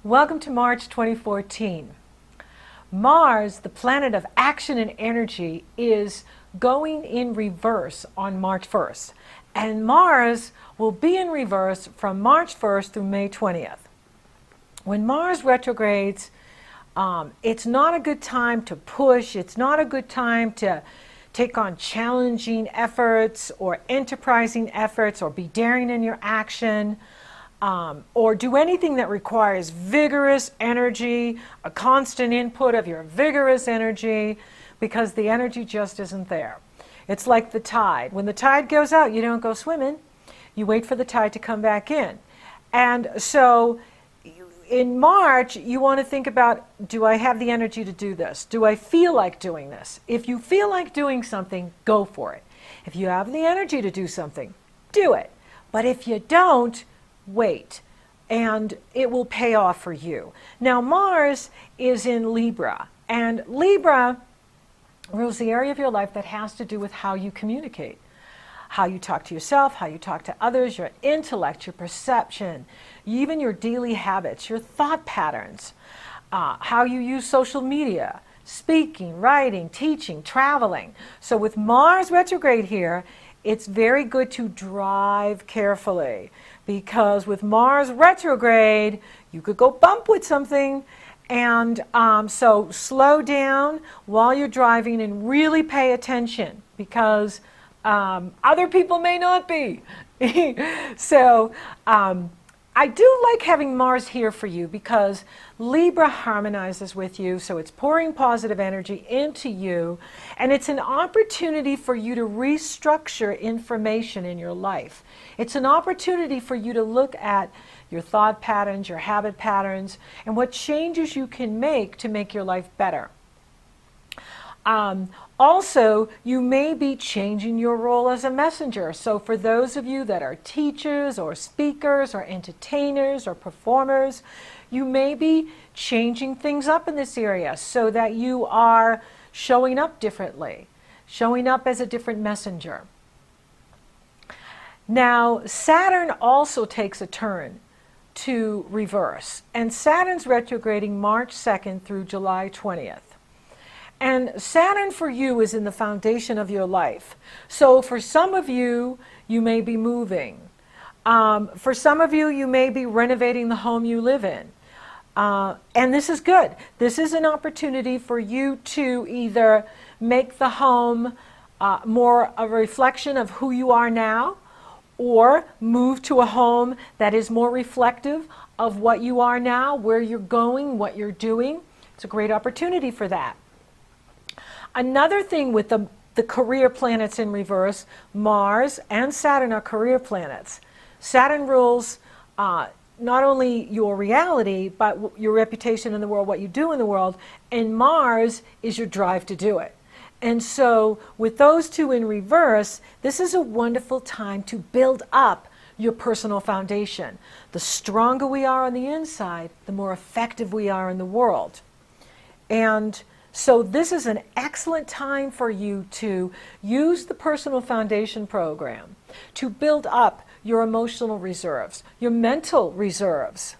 Welcome to March 2014. Mars, the planet of action and energy, is going in reverse on March 1st. And Mars will be in reverse from March 1st through May 20th. When Mars retrogrades, it's not a good time to push. It's not a good time to take on challenging efforts or enterprising efforts or be daring in your action. Or do anything that requires vigorous energy, a constant input of your vigorous energy, because the energy just isn't there. It's like the tide. When the tide goes out, you don't go swimming. You wait for the tide to come back in. And so in March, you want to think about, do I have the energy to do this? Do I feel like doing this? If you feel like doing something, go for it. If you have the energy to do something, do it. But if you don't, wait, and it will pay off for you. Now, Mars is in Libra, and Libra rules the area of your life that has to do with how you communicate, how you talk to yourself, how you talk to others, your intellect, your perception, even your daily habits, your thought patterns, how you use social media, speaking, writing, teaching, traveling. So with Mars retrograde here, it's very good to drive carefully, because with Mars retrograde, you could go bump with something. And so slow down while you're driving and really pay attention, because other people may not be. So I do like having Mars here for you, because Libra harmonizes with you, so it's pouring positive energy into you, and it's an opportunity for you to restructure information in your life. It's an opportunity for you to look at your thought patterns, your habit patterns, and what changes you can make to make your life better. Also, you may be changing your role as a messenger. So for those of you that are teachers or speakers or entertainers or performers, you may be changing things up in this area so that you are showing up differently, showing up as a different messenger. Now, Saturn also takes a turn to reverse, and Saturn's retrograding March 2nd through July 20th. And Saturn for you is in the foundation of your life. So for some of you, you may be moving. For some of you, you may be renovating the home you live in. And this is good. This is an opportunity for you to either make the home more a reflection of who you are now, or move to a home that is more reflective of what you are now, where you're going, what you're doing. It's a great opportunity for that. Another thing with the career planets in reverse, Mars and Saturn are career planets. Saturn rules not only your reality, but your reputation in the world, what you do in the world, and Mars is your drive to do it. And so with those two in reverse, this is a wonderful time to build up your personal foundation. The stronger we are on the inside, the more effective we are in the world. And so this is an excellent time for you to use the Personal Foundation Program to build up your emotional reserves, your mental reserves,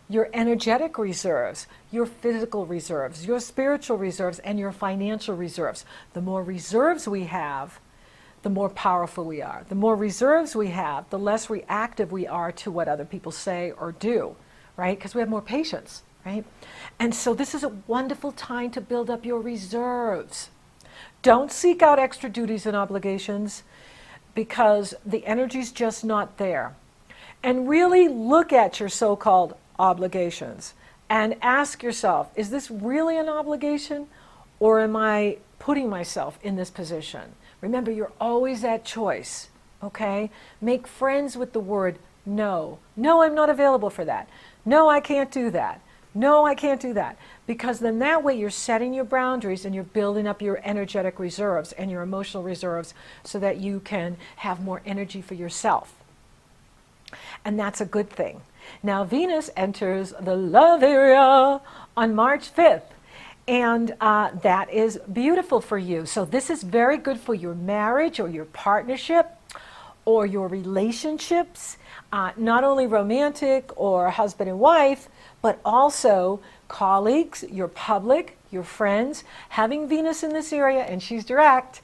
your energetic reserves, your physical reserves, your spiritual reserves, and your financial reserves. The more reserves we have, the more powerful we are. The more reserves we have, the less reactive we are to what other people say or do, right? Because we have more patience, right? And so this is a wonderful time to build up your reserves. Don't seek out extra duties and obligations, because the energy's just not there. And really look at your so-called obligations and ask yourself, is this really an obligation, or am I putting myself in this position? Remember, you're always at choice, okay? Make friends with the word no. No, I'm not available for that. No, I can't do that. No, I can't do that. Because then that way you're setting your boundaries and you're building up your energetic reserves and your emotional reserves so that you can have more energy for yourself. And that's a good thing. Now, Venus enters the love area on March 5th. And that is beautiful for you. So this is very good for your marriage or your partnership, or your relationships, not only romantic or husband and wife, but also colleagues, your public, your friends. Having Venus in this area, and she's direct,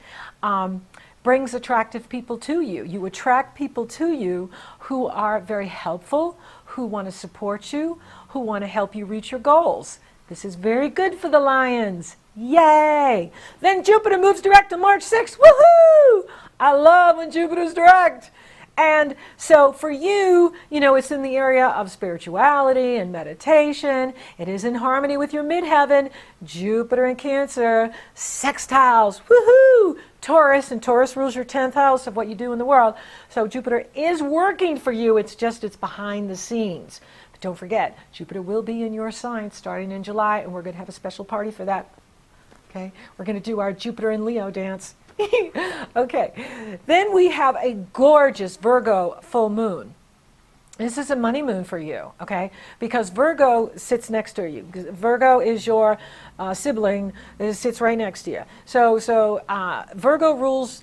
brings attractive people to you. You attract people to you who are very helpful, who want to support you, who want to help you reach your goals. This is very good for the Lions. Yay! Then Jupiter moves direct on March 6th. Woohoo! I love when Jupiter's direct. And so for you, it's in the area of spirituality and meditation. It is in harmony with your midheaven. Jupiter in Cancer, sextiles, woohoo! Taurus, and Taurus rules your 10th house of what you do in the world. So Jupiter is working for you. It's behind the scenes. But don't forget, Jupiter will be in your sign starting in July, and we're going to have a special party for that. Okay? We're going to do our Jupiter and Leo dance. Okay, then we have a gorgeous Virgo full moon. This is a money moon for you, okay? Because Virgo sits next to you. Virgo is your sibling. It sits right next to you. So Virgo rules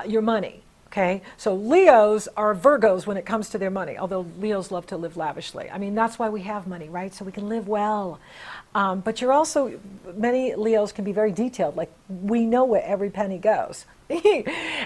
your money, okay? So Leos are Virgos when it comes to their money, although Leos love to live lavishly. I mean, that's why we have money, right? So we can live well. But you're also, many Leos can be very detailed, like we know where every penny goes.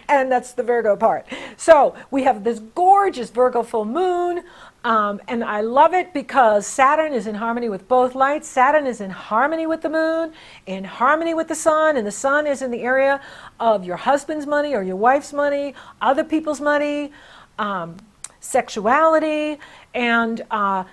And that's the Virgo part. So we have this gorgeous Virgo full moon, and I love it because Saturn is in harmony with both lights. Saturn is in harmony with the moon, in harmony with the sun, and the sun is in the area of your husband's money or your wife's money, other people's money, sexuality, and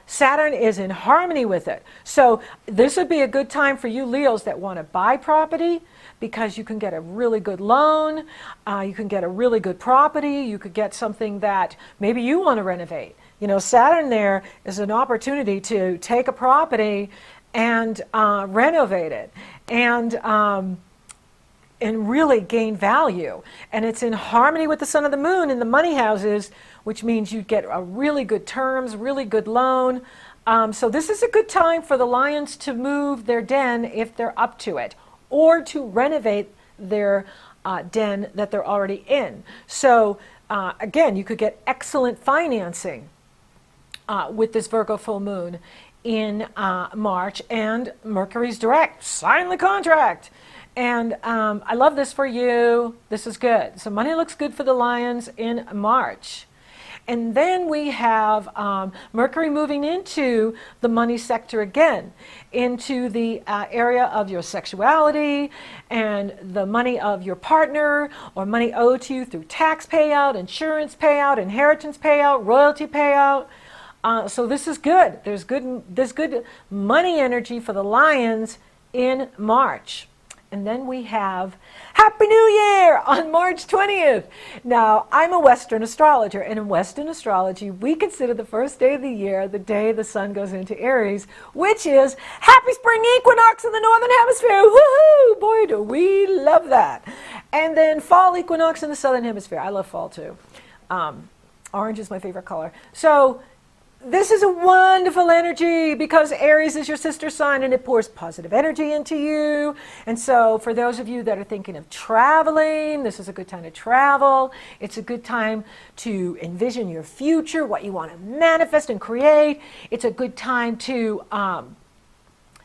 Saturn is in harmony with it. So this would be a good time for you Leos that want to buy property, because you can get a really good loan, you can get a really good property, you could get something that maybe you want to renovate. Saturn there is an opportunity to take a property and renovate it and really gain value. And it's in harmony with the sun and the moon in the money houses, which means you get a really good terms, really good loan. So this is a good time for the Lions to move their den if they're up to it, or to renovate their den that they're already in. So again, you could get excellent financing with this Virgo full moon in March, and Mercury's direct. Sign the contract. And I love this for you. This is good. So money looks good for the Lions in March. And then we have Mercury moving into the money sector again, into the area of your sexuality and the money of your partner, or money owed to you through tax payout, insurance payout, inheritance payout, royalty payout. So this is good. There's good money energy for the Lions in March. And then we have Happy New Year on March 20th. Now, I'm a Western astrologer, and in Western astrology, we consider the first day of the year the day the sun goes into Aries, which is Happy Spring Equinox in the Northern Hemisphere. Woohoo! Boy, do we love that. And then Fall Equinox in the Southern Hemisphere. I love fall, too. Orange is my favorite color. So this is a wonderful energy because Aries is your sister sign, and it pours positive energy into you. And so for those of you that are thinking of traveling, this is a good time to travel. It's a good time to envision your future, what you want to manifest and create. It's a good time to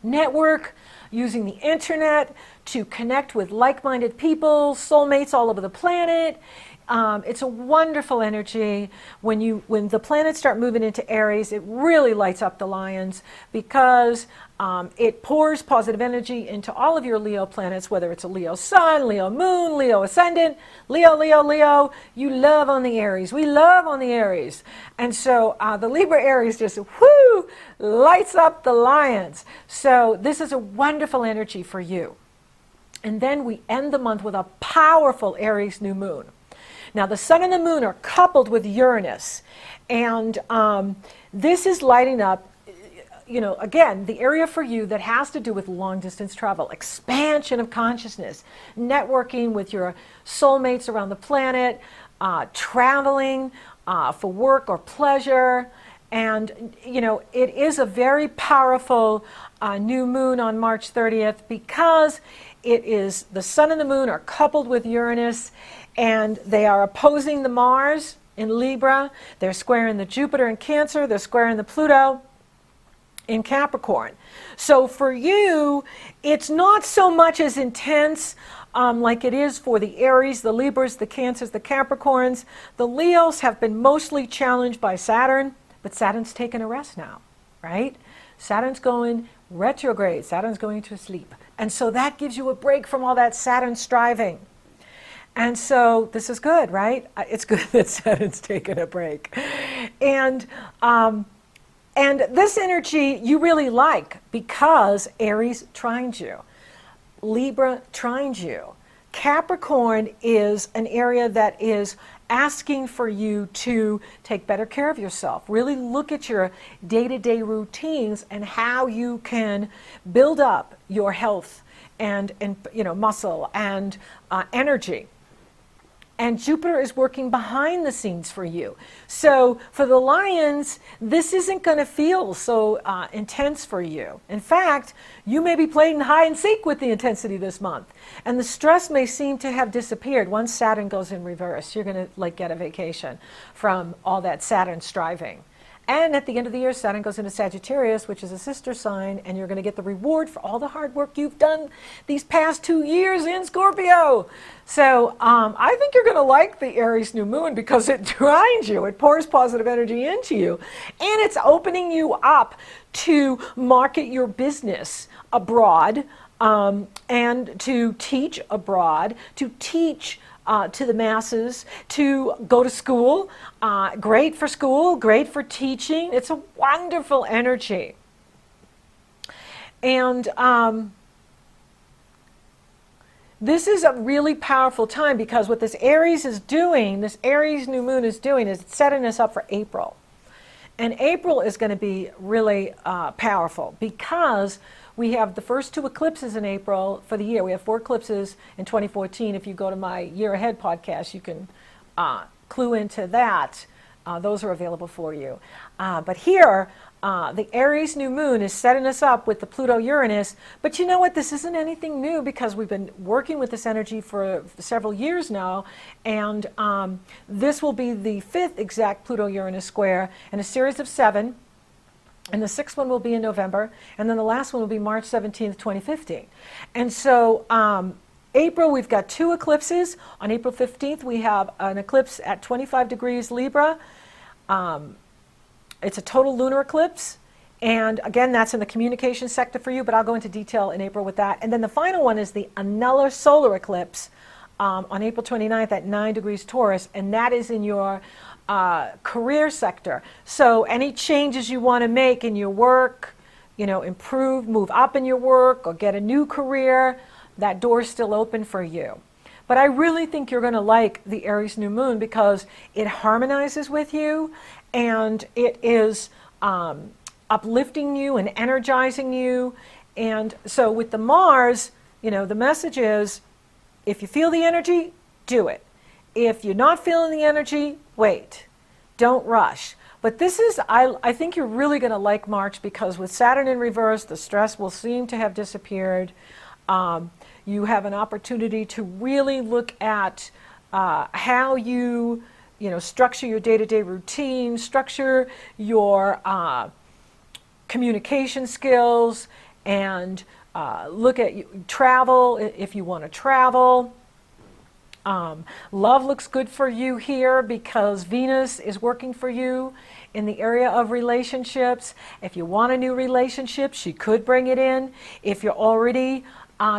network using the internet to connect with like-minded people, soulmates all over the planet. It's a wonderful energy. When the planets start moving into Aries, it really lights up the Lions because it pours positive energy into all of your Leo planets, whether it's a Leo sun, Leo moon, Leo ascendant, Leo. You love on the Aries. We love on the Aries. And so the Libra Aries just, whoo, lights up the Lions. So this is a wonderful energy for you. And then we end the month with a powerful Aries new moon. Now, the sun and the moon are coupled with Uranus, and this is lighting up, again, the area for you that has to do with long-distance travel, expansion of consciousness, networking with your soulmates around the planet, traveling for work or pleasure. And, it is a very powerful new moon on March 30th because it is the sun and the moon are coupled with Uranus, and they are opposing the Mars in Libra. They're squaring the Jupiter in Cancer. They're squaring the Pluto in Capricorn. So for you, it's not so much as intense like it is for the Aries, the Libras, the Cancers, the Capricorns. The Leos have been mostly challenged by Saturn, but Saturn's taken a rest now, right? Saturn's going retrograde. Saturn's going to sleep. And so that gives you a break from all that Saturn striving. And so this is good, right? It's good that Saturn's taken a break. And this energy you really like because Aries trines you. Libra trines you. Capricorn is an area that is asking for you to take better care of yourself. Really look at your day-to-day routines and how you can build up your health and muscle and energy. And Jupiter is working behind the scenes for you. So for the Lions, this isn't going to feel so intense for you. In fact, you may be playing hide and seek with the intensity this month. And the stress may seem to have disappeared. Once Saturn goes in reverse, you're going to get a vacation from all that Saturn striving. And at the end of the year, Saturn goes into Sagittarius, which is a sister sign, and you're going to get the reward for all the hard work you've done these past 2 years in Scorpio. So I think you're going to like the Aries new moon because it trines you. It pours positive energy into you. And it's opening you up to market your business abroad and to teach abroad, to teach to the masses, to go to school. Great for school, great for teaching. It's a wonderful energy. And this is a really powerful time because what this Aries is doing, this Aries new moon is doing, is it's setting us up for April. And April is going to be really powerful because we have the first 2 eclipses in April for the year. We have 4 eclipses in 2014. If you go to my Year Ahead podcast, you can clue into that. Those are available for you. But here, the Aries new moon is setting us up with the Pluto-Uranus. But you know what? This isn't anything new because we've been working with this energy for several years now. And this will be the 5th exact Pluto-Uranus square in a series of 7. And the 6th one will be in November. And then the last one will be March 17th, 2015. And so April, we've got 2 eclipses. On April 15th, we have an eclipse at 25 degrees Libra. It's a total lunar eclipse. And again, that's in the communication sector for you, but I'll go into detail in April with that. And then the final one is the annular solar eclipse on April 29th at 9 degrees Taurus. And that is in your career sector. So any changes you want to make in your work, improve, move up in your work, or get a new career, that door's still open for you. But I really think you're going to like the Aries new moon because it harmonizes with you and it is uplifting you and energizing you. And so with the Mars, the message is, if you feel the energy, do it. If you're not feeling the energy, wait. Don't rush. But this is, I think you're really going to like March because with Saturn in reverse, the stress will seem to have disappeared. You have an opportunity to really look at how you, structure your day-to-day routine, structure your communication skills, and look at travel if you want to travel. Love looks good for you here because Venus is working for you in the area of relationships. If you want a new relationship, she could bring it in. If you're already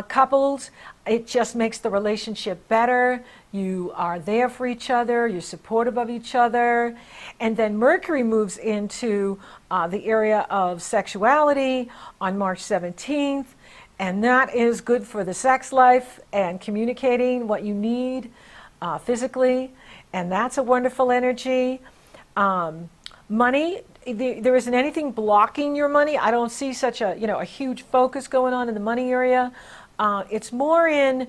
coupled, it just makes the relationship better. You are there for each other. You're supportive of each other. And then Mercury moves into the area of sexuality on March 17th. And that is good for the sex life and communicating what you need physically. And that's a wonderful energy. Money, there isn't anything blocking your money. I don't see such a huge focus going on in the money area. It's more in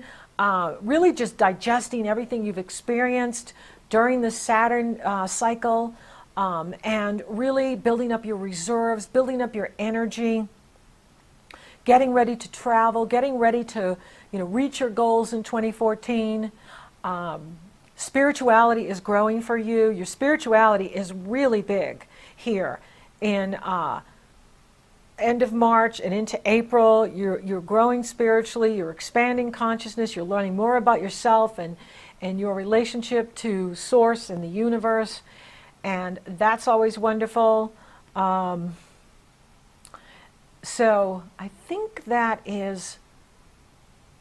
really just digesting everything you've experienced during the Saturn cycle and really building up your reserves, building up your energy, getting ready to travel, getting ready to reach your goals in 2014. Spirituality is growing for you. Your spirituality is really big here in end of March and into April. You're growing spiritually, you're expanding consciousness, you're learning more about yourself and your relationship to Source and the universe, and that's always wonderful. So I think that is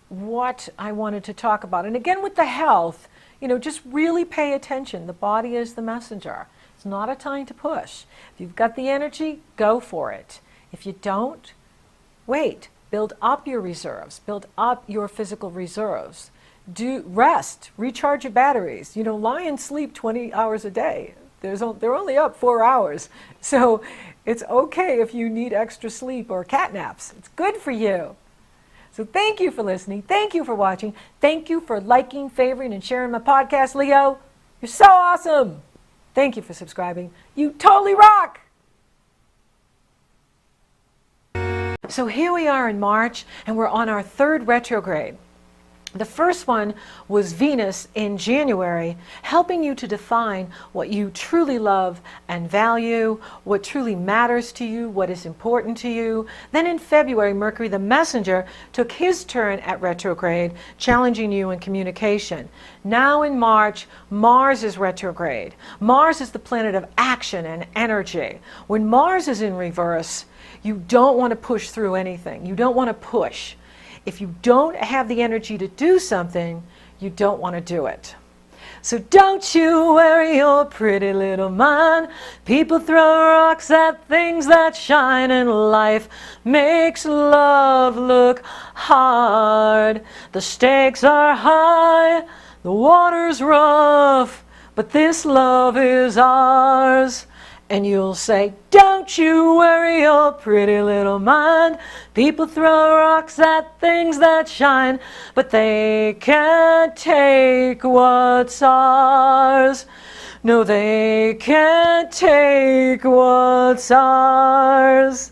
what I wanted to talk about. And again, with the health, just really pay attention. The body is the messenger. It's not a time to push. If you've got the energy, go for it. If you don't, wait. Build up your reserves. Build up your physical reserves. Do rest. Recharge your batteries. Lie and sleep 20 hours a day. They're only up 4 hours. So it's okay if you need extra sleep or cat naps. It's good for you. So thank you for listening. Thank you for watching. Thank you for liking, favoring, and sharing my podcast, Leo. You're so awesome. Thank you for subscribing. You totally rock. So here we are in March, and we're on our third retrograde. The first one was Venus in January, helping you to define what you truly love and value, what truly matters to you, what is important to you. Then in February, Mercury the Messenger took his turn at retrograde, challenging you in communication. Now in March, Mars is retrograde. Mars is the planet of action and energy. When Mars is in reverse, you don't want to push through anything. You don't want to push. If you don't have the energy to do something, you don't want to do it. So don't you worry your pretty little mind. People throw rocks at things that shine, and life makes love look hard. The stakes are high, the water's rough, but this love is ours. And you'll say, don't you worry your pretty little mind. People throw rocks at things that shine, but they can't take what's ours. No, they can't take what's ours.